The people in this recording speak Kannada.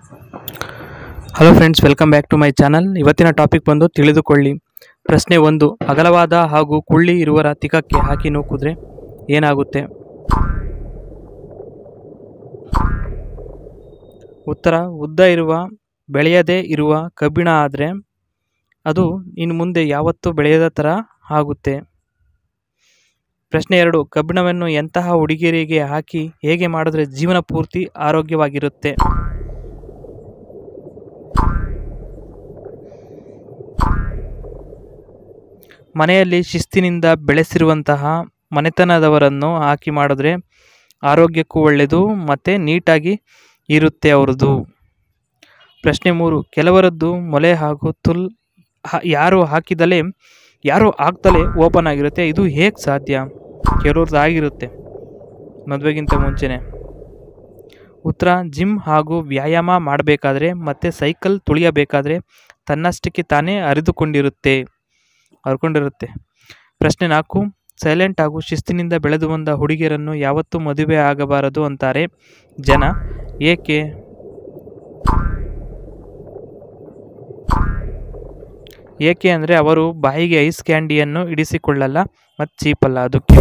Hello friends, welcome back to my channel. ಇವತ್ತಿನ ಟಾಪಿಕ್ ಬಂದು ತಿಳಿದುಕೊಳ್ಳಿ. ಪ್ರಶ್ನೆ 1. ಅಗಲವಾದ ಹಾಗೂ ಕುಳ್ಳಿ ಇರುವರ ತಿಕಕ್ಕೆ ಹಾಕಿ ನೂಕಿದ್ರೆ ಏನಾಗುತ್ತೆ? ಉತ್ತರ: ಉದ್ದ ಇರುವ ಬೆಳೆಯದೇ ಇರುವ ಕಬ್ಬಿಣ ಆದರೆ ಅದು ಇನ್ನು ಮುಂದೆ ಯಾವತ್ತೂ ಬೆಳೆಯದ ಥರ ಆಗುತ್ತೆ. ಪ್ರಶ್ನೆ 2. ಕಬ್ಬಿಣವನ್ನು ಎಂತಹ ಹುಡುಗಿಯರಿಗೆ ಹಾಕಿ ಹೇಗೆ ಮಾಡಿದ್ರೆ ಜೀವನ ಪೂರ್ತಿ ಆರೋಗ್ಯವಾಗಿರುತ್ತೆ? ಮನೆಯಲ್ಲಿ ಶಿಸ್ತಿನಿಂದ ಬೆಳೆಸಿರುವಂತಹ ಮನೆತನದವರನ್ನು ಹಾಕಿ ಮಾಡಿದ್ರೆ ಆರೋಗ್ಯಕ್ಕೂ ಒಳ್ಳೆಯದು ಮತ್ತು ನೀಟಾಗಿ ಇರುತ್ತೆ ಅವ್ರದ್ದು. ಪ್ರಶ್ನೆ 3. ಕೆಲವರದ್ದು ಮೊಲೆ ಹಾಗೂ ತುಲ್ ಯಾರು ಹಾಕ್ದಲೇ ಓಪನ್ ಆಗಿರುತ್ತೆ. ಇದು ಹೇಗೆ ಸಾಧ್ಯ? ಕೆಲವ್ರದ್ದು ಆಗಿರುತ್ತೆ ಮದುವೆಗಿಂತ ಮುಂಚೆನೇ. ಉತ್ತರ: ಜಿಮ್ ಹಾಗೂ ವ್ಯಾಯಾಮ ಮಾಡಬೇಕಾದ್ರೆ ಮತ್ತು ಸೈಕಲ್ ತುಳಿಯಬೇಕಾದ್ರೆ ತನ್ನಷ್ಟಕ್ಕೆ ತಾನೇ ಹರಿದುಕೊಂಡಿರುತ್ತೆ. ಪ್ರಶ್ನೆ 4. ಸೈಲೆಂಟ್ ಹಾಗೂ ಶಿಸ್ತಿನಿಂದ ಬೆಳೆದು ಬಂದ ಹುಡುಗಿಯರನ್ನು ಯಾವತ್ತೂ ಮದುವೆ ಆಗಬಾರದು ಅಂತಾರೆ ಜನ. ಏಕೆ? ಅಂದರೆ ಅವರು ಬಾಯಿಗೆ ಐಸ್ ಕ್ಯಾಂಡಿಯನ್ನು ಇಡಿಸಿಕೊಳ್ಳಲ್ಲ ಮತ್ತು ಚೀಪಲ್ಲ, ಅದಕ್ಕೆ.